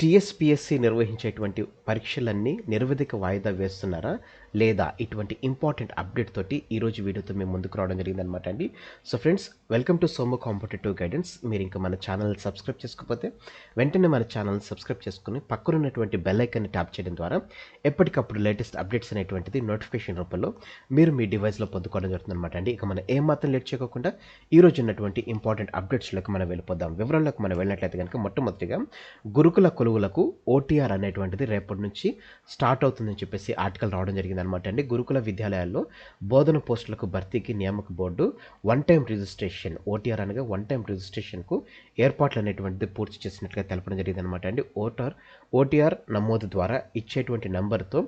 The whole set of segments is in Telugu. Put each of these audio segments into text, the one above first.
టీఎస్పీఎస్సీ నిర్వహించేటువంటి పరీక్షలన్నీ నిరవధిక వాయిదా వేస్తున్నారా? లేదా? ఇటువంటి ఇంపార్టెంట్ అప్డేట్ తోటి ఈరోజు వీడియోతో మేము ముందుకు రావడం జరిగిందనమాట అండి. So friends, welcome to Somu competitive guidance. మీరు ఇంకా మన ఛానల్ సబ్స్క్రైబ్ చేసుకోకపోతే వెంటనే మన ఛానల్ సబ్స్క్రైబ్ చేసుకుని పక్కనున్నటువంటి బెల్ ఐకాన్ని ట్యాప్ చేయడం ద్వారా ఎప్పటికప్పుడు లేటెస్ట్ అప్డేట్స్ అనేటువంటిది నోటిఫికేషన్ రూపంలో మీరు మీ డివైస్లో పొందుకోవడం జరుగుతుందన్నమాట అండి. ఇక మనం ఏమాత్రం లేట్ చేయకుండా ఈరోజు ఉన్నటువంటి ఇంపార్టెంట్ అప్డేట్స్లోకి మనం వెళ్ళిపోదాం. వివరాల్లోకి మనం వెళ్ళినట్లయితే కనుక మొట్టమొదటిగా గురుకుల కొలువులకు ఓటీఆర్ అనేటువంటిది రేపటి నుంచి స్టార్ట్ అవుతుందని చెప్పేసి ఆర్టికల్ రావడం జరిగిందనమాట అండి. గురుకుల విద్యాలయాల్లో బోధన పోస్టులకు భర్తీకి నియామక board one time registration, OTR అనగా వన్ టైం రిజిస్ట్రేషన్కు ఏర్పాట్లు అనేటువంటిది పూర్తి చేసినట్లుగా తెలపడం జరిగిందనమాట అండి. ఓటీఆర్ నమోదు ద్వారా ఇచ్చేటువంటి నంబర్తో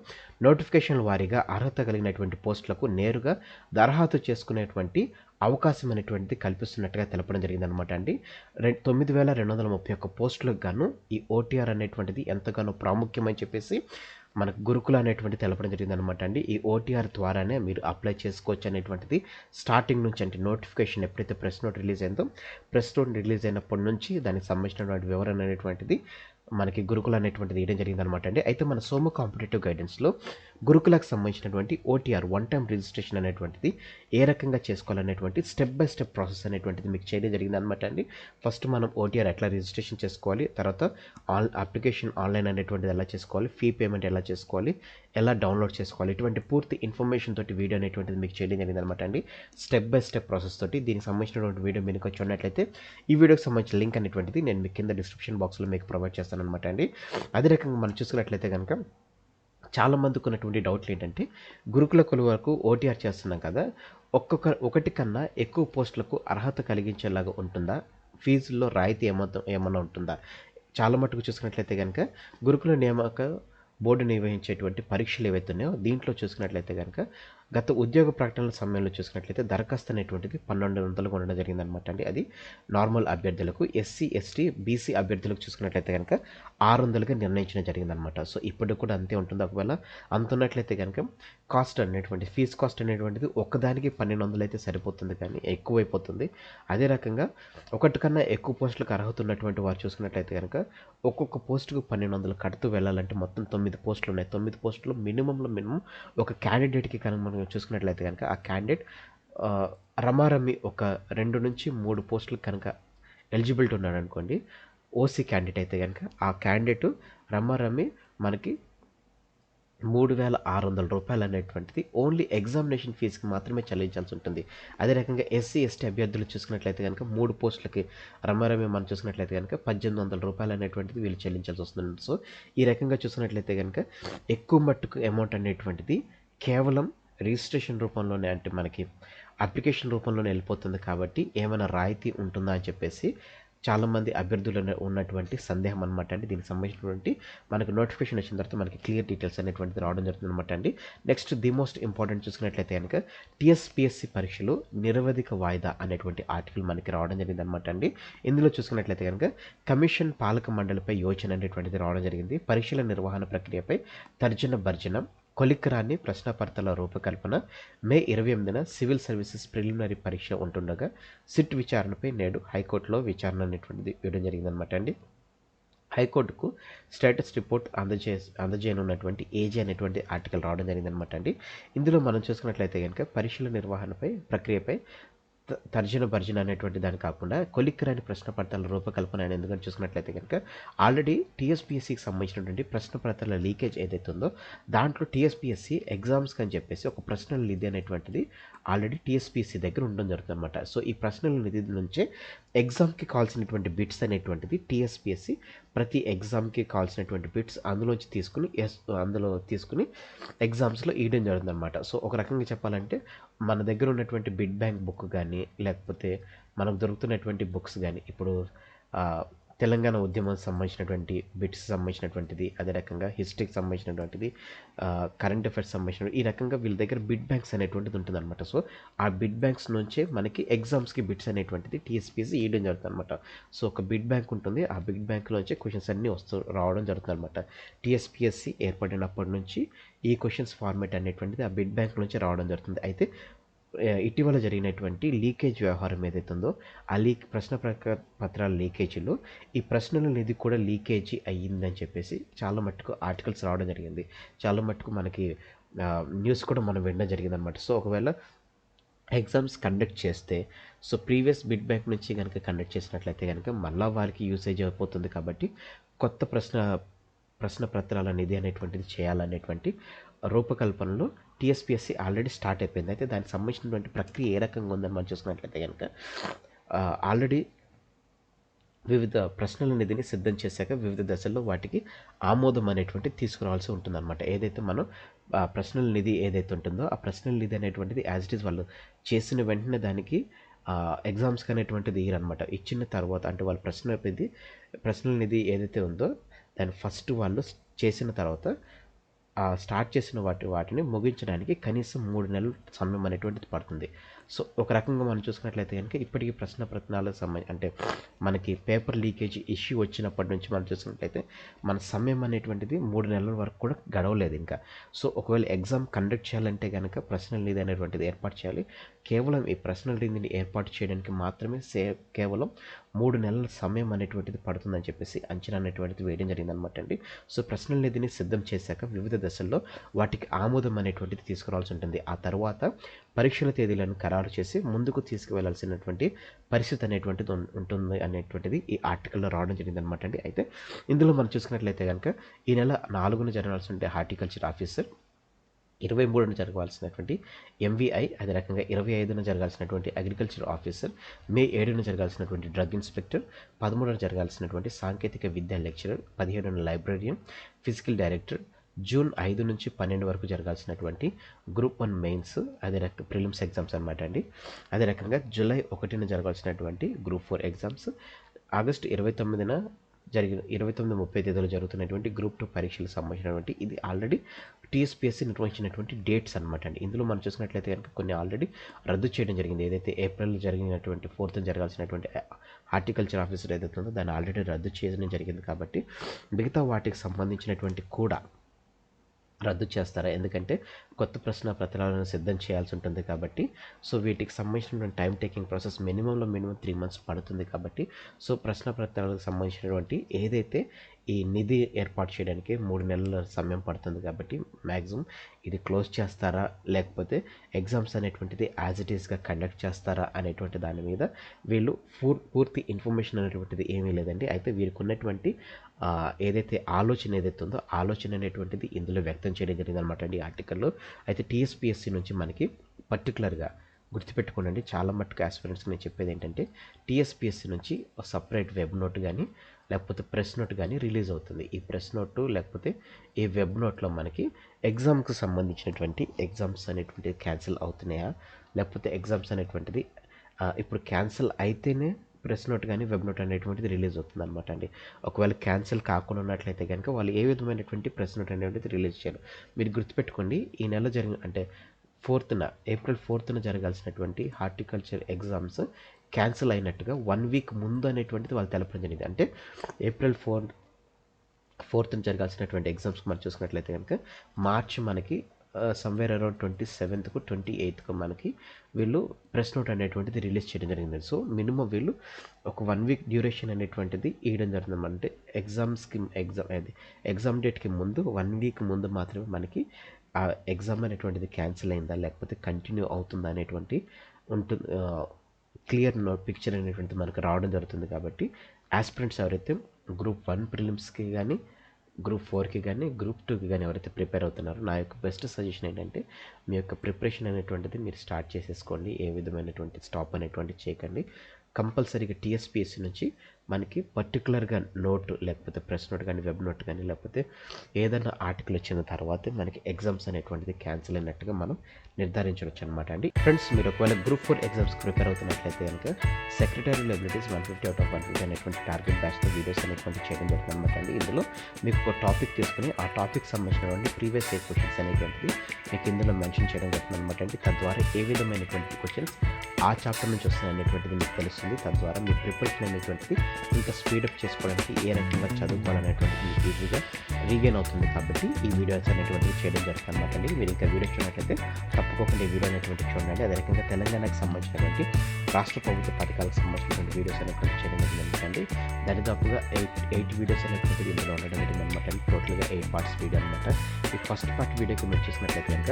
నోటిఫికేషన్ వారీగా అర్హత కలిగినటువంటి పోస్టులకు నేరుగా దరఖాస్తు చేసుకునేటువంటి అవకాశం అనేటువంటిది కల్పిస్తున్నట్టుగా తెలపడం జరిగిందనమాట అండి. 9,231 పోస్టులకు గాను ఈ ఓటీఆర్ అనేటువంటిది ఎంతగానో ప్రాముఖ్యమని చెప్పేసి మనకు గురుకుల అనేటువంటి తెలపడం జరిగిందనమాట అండి. ఈ ఓటీఆర్ ద్వారానే మీరు అప్లై చేసుకోవచ్చు అనేటువంటిది స్టార్టింగ్ నుంచి, అంటే నోటిఫికేషన్ ఎప్పుడైతే ప్రెస్ నోట్ రిలీజ్ అయిందో, ప్రెస్ నోట్ రిలీజ్ అయినప్పటి నుంచి దానికి సంబంధించినటువంటి వివరణ అనేటువంటిది మనకి గురుకుల అనేటువంటిది ఇవ్వడం జరిగిందనమాట అండి. అయితే మన సోము కాంపిటేటివ్ గైడెన్స్లో గురుకులకు సంబంధించినటువంటి ఓటీఆర్ వన్ టైం రిజిస్ట్రేషన్ అనేటువంటిది ఏ రకంగా చేసుకోవాలనేటువంటి స్టెప్ బై స్టెప్ ప్రాసెస్ అనేటువంటిది మీకు చేయడం జరిగిందనమాట అండి. ఫస్ట్ మనం ఓటీఆర్ ఎట్లా రిజిస్ట్రేషన్ చేసుకోవాలి, తర్వాత అప్లికేషన్ ఆన్లైన్ అనేటువంటిది ఎలా చేసుకోవాలి, ఫీ పేమెంట్ ఎలా చేసుకోవాలి, ఎలా డౌన్లోడ్ చేసుకోవాలి, ఇటువంటి పూర్తి ఇన్ఫర్మేషన్ తోటి వీడియో అనేటువంటిది మీకు చేయడం జరిగిందనమాట అండి. స్టెప్ బై స్టెప్ ప్రాసెస్ తోటి దీనికి సంబంధించినటువంటి వీడియో మీకు చూడనట్లయితే ఈ వీడియోకి సంబంధించిన లింక్ అనేటువంటిది నేను మీకు కింద డిస్క్రిప్షన్ బాక్స్లో మీకు ప్రొవైడ్ చేస్తాను అనమాట అండి. అదే రకంగా మనం చూసుకున్నట్లయితే కనుక చాలా మందికి ఉన్నటువంటి డౌట్లు ఏంటంటే, గురుకుల కొలువు వరకు ఓటీఆర్ చేస్తున్నాం కదా, ఒకటి కన్నా ఎక్కువ పోస్టులకు అర్హత కలిగించేలాగా ఉంటుందా, ఫీజుల్లో రాయితీ ఏమన్నా ఉంటుందా? చాలా మటుకు చూసుకున్నట్లయితే కనుక గురుకుల నియామక బోర్డు నిర్వహించేటువంటి పరీక్షలు ఏవైతే ఉన్నాయో దీంట్లో చూసుకున్నట్లయితే కనుక గత ఉద్యోగ ప్రకటనల సమయంలో చూసుకున్నట్లయితే దరఖాస్తు అనేటువంటిది 1,200 ఉండడం జరిగిందనమాట అండి. అది నార్మల్ అభ్యర్థులకు. ఎస్సీ, ఎస్టీ, బీసీ అభ్యర్థులకు చూసుకున్నట్లయితే కనుక 600గా నిర్ణయించడం జరిగిందనమాట. సో ఇప్పుడు కూడా అంతే ఉంటుంది. ఒకవేళ అంత ఉన్నట్లయితే కనుక కాస్ట్ అనేటువంటి ఫీజ్ కాస్ట్ అనేటువంటిది ఒక్కదానికి 1,200 అయితే సరిపోతుంది, కానీ ఎక్కువైపోతుంది. అదే రకంగా ఒకటి కన్నా ఎక్కువ పోస్టులకు అర్హత ఉన్నటువంటి వారు చూసుకున్నట్లయితే కనుక ఒక్కొక్క పోస్టుకు 1,200 కడుతూ వెళ్ళాలంటే మొత్తం 9 పోస్టులు ఉన్నాయి. 9 పోస్టులు మినిమం ఒక క్యాండిడేట్కి కనుక మనం చూసుకున్నట్లయితే కనుక ఆ క్యాండిడేట్ రమారమి ఒక 2 నుంచి 3 పోస్టులకు కనుక ఎలిజిబిలిటీ ఉన్నాడు అనుకోండి, ఓసీ క్యాండిడేట్ అయితే కనుక ఆ క్యాండిడేట్ రమారమి మనకి 3,600 రూపాయలు అనేటువంటిది ఓన్లీ ఎగ్జామినేషన్ ఫీజుకి మాత్రమే చెల్లించాల్సి ఉంటుంది. అదే రకంగా ఎస్సీ, ఎస్టీ అభ్యర్థులు చూసుకున్నట్లయితే కనుక 3 పోస్టులకి రమారమి మనం చూసుకున్నట్లయితే కనుక 1,800 రూపాయలు అనేటువంటిది వీళ్ళు చెల్లించాల్సి వస్తుంది. సో ఈ రకంగా చూసుకున్నట్లయితే కనుక ఎక్కువ మట్టుకు అమౌంట్ అనేటువంటిది కేవలం రిజిస్ట్రేషన్ రూపంలోనే, అంటే మనకి అప్లికేషన్ రూపంలోనే వెళ్ళిపోతుంది. కాబట్టి ఏమైనా రాయితీ ఉంటుందా అని చెప్పేసి చాలామంది అభ్యర్థులు ఉన్నటువంటి సందేహం అనమాట అండి. దీనికి సంబంధించినటువంటి మనకు నోటిఫికేషన్ వచ్చిన తర్వాత మనకి క్లియర్ డీటెయిల్స్ అనేటువంటిది రావడం జరుగుతుంది అనమాట అండి. నెక్స్ట్ ది మోస్ట్ ఇంపార్టెంట్ చూసుకున్నట్లయితే కనుక టీఎస్పీఎస్సీ పరీక్షలు నిరవధిక వాయిదా అనేటువంటి ఆర్టికల్ మనకి రావడం జరిగింది అనమాట అండి. ఇందులో చూసుకున్నట్లయితే కనుక కమిషన్ పాలక మండలిపై యోచన అనేటువంటిది రావడం జరిగింది. పరీక్షల నిర్వహణ ప్రక్రియపై తర్జన భర్జన, కొలిక్రాని ప్రశ్నపత్రాల రూపకల్పన, మే 28న సివిల్ సర్వీసెస్ ప్రిలిమినరీ పరీక్ష ఉంటుండగా సిట్ విచారణపై నేడు హైకోర్టులో విచారణ అనేటువంటిది ఇవ్వడం జరిగిందనమాట అండి. హైకోర్టుకు స్టేటస్ రిపోర్ట్ అందజేయనున్నటువంటి ఏజీ అనేటువంటి ఆర్టికల్ రావడం జరిగిందనమాట అండి. ఇందులో మనం చూసుకున్నట్లయితే కనుక పరీక్షల నిర్వహణపై ప్రక్రియపై తర్జన భర్జన అనేటువంటి దాని కాకుండా కొలిక్రాని ప్రశ్నపత్రాల రూపకల్పన అని ఎందుకని చూసుకున్నట్లయితే కనుక ఆల్రెడీ టీఎస్పీఎస్సీకి సంబంధించినటువంటి ప్రశ్నపత్రాల లీకేజ్ ఏదైతే ఉందో దాంట్లో టీఎస్పీఎస్సీ ఎగ్జామ్స్కి అని చెప్పేసి ఒక ప్రశ్నల నిధి అనేటువంటిది ఆల్రెడీ టీఎస్పీఎస్సీ దగ్గర ఉండడం జరుగుతుంది అనమాట. సో ఈ ప్రశ్నల నిధి నుంచే ఎగ్జామ్కి కావాల్సినటువంటి బిట్స్ అనేటువంటిది టీఎస్పీఎస్సీ ప్రతి ఎగ్జామ్కి కావాల్సినటువంటి బిట్స్ అందులో తీసుకుని ఎగ్జామ్స్లో ఇవ్వడం జరుగుతుంది అనమాట. సో ఒక రకంగా చెప్పాలంటే మన దగ్గర ఉన్నటువంటి బిడ్ బ్యాంక్ బుక్ కానీ, లేకపోతే మనకు దొరుకుతున్నటువంటి బుక్స్ కానీ, ఇప్పుడు తెలంగాణ ఉద్యమం సంబంధించినటువంటి బిట్స్ సంబంధించినటువంటిది, అదే రకంగా హిస్టరీకి సంబంధించినటువంటిది, కరెంట్ అఫైర్స్ సంబంధించిన ఈ రకంగా వీళ్ళ దగ్గర బిడ్ బ్యాంక్స్ అనేటువంటిది ఉంటుంది అనమాట. సో ఆ బిడ్ బ్యాంక్స్ నుంచే మనకి ఎగ్జామ్స్కి బిట్స్ అనేటువంటిది టీఎస్పీఎస్సీ ఇవ్వడం జరుగుతుంది అనమాట. సో ఒక బిడ్ బ్యాంక్ ఉంటుంది, ఆ బిడ్ బ్యాంక్లోంచే క్వశ్చన్స్ అన్నీ రావడం జరుగుతుంది అనమాట. టీఎస్పీఎస్సీ ఏర్పడినప్పటి నుంచి ఈ క్వశ్చన్స్ ఫార్మేట్ అనేటువంటిది ఆ బిడ్ బ్యాంక్ నుంచి రావడం జరుగుతుంది. అయితే ఇటీవల జరిగినటువంటి లీకేజ్ వ్యవహారం ఏదైతే ఉందో ఆ ప్రశ్న పత్రాల లీకేజీలో ఈ ప్రశ్నల నిధి కూడా లీకేజీ అయ్యిందని చెప్పేసి చాలా మట్టుకు ఆర్టికల్స్ రావడం జరిగింది. చాలా మట్టుకు మనకి న్యూస్ కూడా మనం వినడం జరిగిందనమాట. సో ఒకవేళ ఎగ్జామ్స్ కండక్ట్ చేస్తే సో ప్రీవియస్ బిడ్ బ్యాంక్ నుంచి కనుక కండక్ట్ చేసినట్లయితే కనుక మళ్ళీ వాళ్ళకి యూసేజ్ అయిపోతుంది. కాబట్టి కొత్త ప్రశ్న పత్రాల నిధి అనేటువంటిది చేయాలనేటువంటి రూపకల్పనలో టీఎస్పీఎస్సీ ఆల్రెడీ స్టార్ట్ అయిపోయింది. అయితే దానికి సంబంధించినటువంటి ప్రక్రియ ఏ రకంగా ఉందని మనం చూసుకున్నట్లయితే కనుక ఆల్రెడీ వివిధ ప్రశ్నల నిధిని సిద్ధం చేశాక వివిధ దశల్లో వాటికి ఆమోదం అనేటువంటిది తీసుకురావాల్సి ఉంటుందన్నమాట. ఏదైతే మనం ప్రశ్నల నిధి ఏదైతే ఉంటుందో ఆ ప్రశ్నల నిధి అనేటువంటిది యాజ్ ఇట్ ఈస్ వాళ్ళు చేసిన వెంటనే దానికి ఎగ్జామ్స్కి అనేటువంటిది ఇయ్యరనమాట. ఇచ్చిన తర్వాత అంటే వాళ్ళ ప్రశ్నల నిధి ఏదైతే ఉందో దాన్ని ఫస్ట్ వాళ్ళు చేసిన తర్వాత స్టార్ట్ చేసిన వాటిని ముగించడానికి కనీసం 3 నెలలు సమయం అనేటువంటిది పడుతుంది. సో ఒక రకంగా మనం చూసుకున్నట్లయితే కనుక ఇప్పటికీ ప్రశ్న పత్రాలకు అంటే మనకి పేపర్ లీకేజ్ ఇష్యూ వచ్చినప్పటి నుంచి మనం చూసుకున్నట్లయితే మన సమయం అనేటువంటిది 3 నెలల వరకు కూడా గడవలేదు ఇంకా. సో ఒకవేళ ఎగ్జామ్ కండక్ట్ చేయాలంటే కనుక ప్రశ్నల నిధి అనేటువంటిది ఏర్పాటు చేయాలి. కేవలం ఈ ప్రశ్నల నిధిని ఏర్పాటు చేయడానికి మాత్రమే కేవలం 3 నెలల సమయం అనేటువంటిది పడుతుందని చెప్పేసి అంచనా అనేటువంటిది వేయడం జరిగిందనమాట అండి. సో ప్రశ్నల నిధిని సిద్ధం చేశాక వివిధ దశల్లో వాటికి ఆమోదం అనేటువంటిది తీసుకురావాల్సి ఉంటుంది. ఆ తర్వాత పరీక్షల తేదీలను ఖరారు చేసి ముందుకు తీసుకువెళ్లాల్సినటువంటి పరిస్థితి అనేటువంటిది ఉంటుంది అనేటువంటిది ఈ ఆర్టికల్లో రావడం జరిగింది అనమాట అండి. అయితే ఇందులో మనం చూసుకున్నట్లయితే కనుక ఈ నెల 4న జరగాల్సిన హార్టికల్చర్ ఆఫీసర్, 23న జరగాల్సినటువంటి ఎంవిఐ, అదే రకంగా 25న జరగాల్సినటువంటి అగ్రికల్చర్ ఆఫీసర్, మే 7న జరగాల్సినటువంటి డ్రగ్ ఇన్స్పెక్టర్, 13న జరగాల్సినటువంటి సాంకేతిక విద్యా లెక్చరర్, 17న లైబ్రరియన్, ఫిజికల్ డైరెక్టర్, జూన్ 5 నుంచి 12 వరకు జరగాల్సినటువంటి గ్రూప్ 1 మెయిన్స్, అదే రకంగా ప్రిలిమ్స్ ఎగ్జామ్స్ అనమాట అండి. అదే రకంగా జూలై 1న జరగాల్సినటువంటి గ్రూప్ 4 ఎగ్జామ్స్, ఆగస్టు 29న 29-30 తేదీలో జరుగుతున్నటువంటి గ్రూప్ 2 పరీక్షలకు సంబంధించినటువంటి ఇది ఆల్రెడీ టీఎస్పీఎస్సీ నిర్వహించినటువంటి డేట్స్ అనమాట అండి. ఇందులో మనం చూసినట్లయితే కనుక కొన్ని ఆల్రెడీ రద్దు చేయడం జరిగింది. ఏదైతే ఏప్రిల్లో జరిగినటువంటి 4th జరగాల్సినటువంటి హార్టికల్చర్ ఆఫీసర్ ఏదైతే ఉందో దాన్ని ఆల్రెడీ రద్దు చేయడం జరిగింది. కాబట్టి మిగతా వాటికి సంబంధించినటువంటి కూడా రద్దు చేస్తారా? ఎందుకంటే కొత్త ప్రశ్న పత్రాలను సిద్ధం చేయాల్సి ఉంటుంది కాబట్టి. సో వీటికి సంబంధించినటువంటి time taking process minimum 3 months పడుతుంది కాబట్టి సో ప్రశ్న పత్రాలకు సంబంధించినటువంటి ఏదైతే ఈ నిధి ఏర్పాటు చేయడానికి 3 నెలల సమయం పడుతుంది కాబట్టి మ్యాక్సిమం ఇది క్లోజ్ చేస్తారా లేకపోతే ఎగ్జామ్స్ అనేటువంటిది యాజ్ ఇట్ ఈస్గా కండక్ట్ చేస్తారా అనేటువంటి దాని మీద వీళ్ళు పూర్తి ఇన్ఫర్మేషన్ అనేటువంటిది ఏమీ లేదండి. అయితే వీరికి ఉన్నటువంటి ఏదైతే ఆలోచన ఏదైతే ఉందో ఆలోచన అనేటువంటిది ఇందులో వ్యక్తం చేయడం జరిగింది అనమాట అండి ఆర్టికల్లో. అయితే టీఎస్పీఎస్సీ నుంచి మనకి పర్టికులర్గా గుర్తుపెట్టుకోండి, చాలా మట్టుకు ఆస్పిరెంట్స్కి నేను చెప్పేది ఏంటంటే టీఎస్పీఎస్సీ నుంచి సపరేట్ వెబ్ నోట్ కానీ లేకపోతే ప్రెస్ నోట్ కానీ రిలీజ్ అవుతుంది. ఈ ప్రెస్ నోటు లేకపోతే ఈ వెబ్ నోట్లో మనకి ఎగ్జామ్కి సంబంధించినటువంటి ఎగ్జామ్స్ అనేటువంటిది క్యాన్సిల్ అవుతున్నాయా లేకపోతే ఎగ్జామ్స్ అనేటువంటిది ఇప్పుడు క్యాన్సిల్ అయితేనే ప్రెస్ నోట్ కానీ వెబ్ నోట్ అనేటువంటిది రిలీజ్ అవుతుంది అనమాట అండి. ఒకవేళ క్యాన్సిల్ కాకుండా ఉన్నట్లయితే కనుక వాళ్ళు ఏ విధమైనటువంటి ప్రెస్ నోట్ అనేటువంటిది రిలీజ్ చేయరు. మీరు గుర్తుపెట్టుకోండి, ఈ నెల అంటే 4th ఏప్రిల్ 4th జరగాల్సినటువంటి హార్టికల్చర్ ఎగ్జామ్స్ క్యాన్సిల్ అయినట్టుగా 1 వీక్ ముందు అనేటువంటిది వాళ్ళు తెలపడం జరిగింది. అంటే ఏప్రిల్ 4th జరగాల్సినటువంటి ఎగ్జామ్స్ మనం చూసుకున్నట్లయితే కనుక మార్చి మనకి సమ్వేర్ అరౌండ్ 27కు 28కు మనకి వీళ్ళు ప్రెస్ నోట్ అనేటువంటిది రిలీజ్ చేయడం జరిగింది. సో మినిమం వీళ్ళు ఒక 1 వీక్ డ్యూరేషన్ అనేటువంటిది ఇవ్వడం జరుగుతుంది. అంటే ఎగ్జామ్ డేట్కి ముందు 1 వీక్ ముందు మాత్రమే మనకి ఆ ఎగ్జామ్ అనేటువంటిది క్యాన్సిల్ అయిందా లేకపోతే కంటిన్యూ అవుతుందా అనేటువంటి ఉంటుంది క్లియర్ పిక్చర్ అనేటువంటిది మనకు రావడం జరుగుతుంది. కాబట్టి ఆస్పిరెంట్స్ ఎవరైతే గ్రూప్ 1 ప్రిలిమ్స్కి కానీ గ్రూప్ 4కి కానీ గ్రూప్ 2కి కానీ ఎవరైతే ప్రిపేర్ అవుతున్నారో నా యొక్క బెస్ట్ సజెషన్ ఏంటంటే మీ యొక్క ప్రిపరేషన్ అనేటువంటిది మీరు స్టార్ట్ చేసేసుకోండి. ఏ విధమైనటువంటి స్టాప్ అనేటువంటిది చేయకండి. కంపల్సరీగా టీఎస్పీఎస్సీ నుంచి మనకి పర్టికులర్గా నోట్ లేకపోతే ప్రెస్ నోట్ కానీ వెబ్ నోట్ కానీ లేకపోతే ఏదైనా ఆర్టికల్ వచ్చిన తర్వాతే మనకి ఎగ్జామ్స్ అనేటువంటిది క్యాన్సిల్ అయినట్టుగా మనం నిర్ధారించవచ్చు అనమాట అండి. ఫ్రెండ్స్, మీరు ఒకవేళ గ్రూప్ 4 ఎగ్జామ్స్కి ప్రిపేర్ అవుతున్నట్లయితే కనుక సెక్రటరీ ఎబిలిటీస్ 150 out of 150 అనేటువంటి టార్గెట్ బ్యాచ్తో వీడియోస్ అనేటువంటి చేయడం జరుగుతుంది అనమాట అండి. ఇందులో మీకు ఒక టాపిక్ తీసుకుని ఆ టాపిక్ సంబంధించినటువంటి ప్రీవియస్ ఇయర్ క్వశ్చన్స్ అనేటువంటిది మీకు ఇందులో మెన్షన్ చేయడం జరుగుతుంది అనమాట అండి. తద్వారా ఏ విధమైనటువంటి క్వశ్చన్స్ ఆ చాప్టర్ నుంచి వస్తున్నాయి అనేటువంటిది మీకు తెలుస్తుంది. తద్వారా మీ ప్రిపరేషన్ అనేటువంటిది ఇంకా స్పీడప్ చేసుకోవడానికి ఏ రకంగా చదువుకోవాలనేటువంటిది మీకు ఈజీగా రీగెయిన్ అవుతుంది కాబట్టి ఈ వీడియోస్ అనేటువంటివి చేయడం జరుగుతుంది అనమాట అండి. మీరు ఇంకా వీడియో చూడట్లయితే తప్పకుండా ఈ వీడియో అనేటువంటి చూడండి. అదే రకంగా తెలంగాణకు సంబంధించినటువంటి రాష్ట్ర ప్రభుత్వ పథకాలకు సంబంధించినటువంటి వీడియోస్ అనేటువంటి చేయడం జరిగిందండి. దరిదాపుగా ఎయిట్ వీడియోస్ అనేటువంటిది ఇందులో ఉండడం జరిగిందనమాట అండి. టోటల్గా 8 పార్ట్స్ వీడియో అనమాట. ఈ ఫస్ట్ పార్ట్ వీడియోకి మీరు చూసినట్లయితే కనుక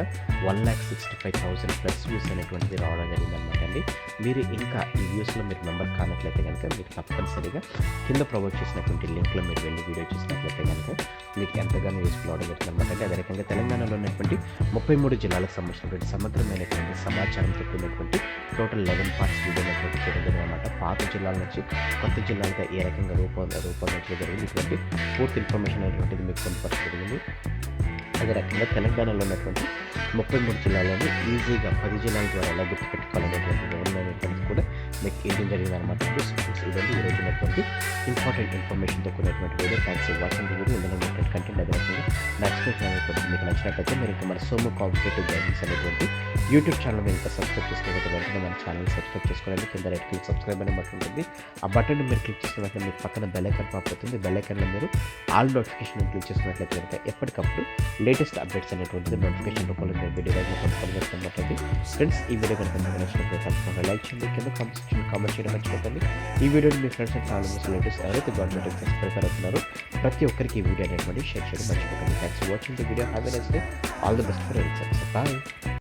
1,65,000+ వ్యూస్ అనేటువంటిది రావడం జరిగిందనమాట అండి. మీరు ఇంకా ఈ వ్యూస్లో మీరు మెంబర్ కానట్లయితే కనుక మీరు తప్పనిసరిగా కింద ప్రొవైడ్ చేసినటువంటి లింక్లో మీరు వెళ్ళి వీడియో చూసినట్లయితే కనుక మీకు ఎంతగానో యూస్ఫుల్ అవడం జరుగుతుంది అనమాట అండి. అదే రకంగా తెలంగాణలో ఉన్నటువంటి 33 జిల్లాలకు సంబంధించినటువంటి సమగ్రమైనటువంటి సమాచారంతో కూడినటువంటి టోటల్ 11 పార్ట్స్ వీడియో అనేటువంటి చేయడం జరిగిందన్నమాట. పాత జిల్లాల నుంచి కొత్త జిల్లాలుగా ఏ రకంగా రూపొందించడం జరిగింది, ఇటువంటి పూర్తి ఇన్ఫర్మేషన్ అనేటువంటిది మీకు పొందుపరచడం జరిగింది. అదే రకంగా తెలంగాణలో ఉన్నటువంటి 33 జిల్లాలను ఈజీగా 10 జిల్లాల ద్వారా ఎలా గుర్తుపెట్టుకోవాలనేటువంటి వివరణ అనేటువంటిది కూడా మీకు ఇవ్వడం జరిగిందనమాట. ఇదండి ఈరోజు ఉన్నటువంటి ఇంపార్టెంట్ ఇన్ఫర్మేషన్తో కూడినటువంటి video. Thanks for watching the video. ఇందులో ఉన్నటువంటి కంటెంట్ అదే రకంగా నా ఎక్స్ప్లెనేషన్ అనేటువంటి మీకు నచ్చినట్లయితే మీరు ఇంకా మన సోము కాంపిటేటివ్ గైడెన్స్ అనేటువంటి యూట్యూబ్ ఛానల్ మీరు ఇంకా సబ్స్క్రైబ్ చేసుకోకపోతే వెంటనే మన ఛానల్ సబ్స్క్రైబ్ చేసుకోండి. కింద రెడ్ క్లిక్ సబ్స్క్రైబ్ అనే బటన్ ఉంటుంది. ఆ బటన్ మీరు క్లిక్ చేసిన వెంటనే మీకు పక్కన బెల్ ఐకాన్ పాప్ అవుతుంది. బెల్ ఐకాన్లో మీరు ఆల్ నోటిఫికేషన్ క్లిక్ చేసినట్లయితే కనుక ఎప్పటికప్పుడు లేటెస్ట్ అప్డేట్స్ అనేటువంటిది నోటిఫికేషన్ రూపంలో మీరు వీడియో పొందుపరచబడుతుంది. ఫ్రెండ్స్, ఈ వీడియో కనుక మీకు నచ్చినట్లయితే తప్పకుండా లైక్ చేయండి. కింద కామెంట్ చేయడం మర్చిపోకండి. ఈ వీడియోని మీ ఫ్రెండ్స్ అండ్ ఫ్యామిలీ రిలేటివ్స్ ఎవరైతే గవర్నమెంట్ ఎగ్జామ్స్ ప్రిపేర్ అవుతున్నారో ప్రతి ఒక్కరికి ఈ వీడియో అనేటువంటి షేర్ చేయడం మర్చిపోకండి. Thanks for watching the video. Have a nice day. All the best for exams. Bye.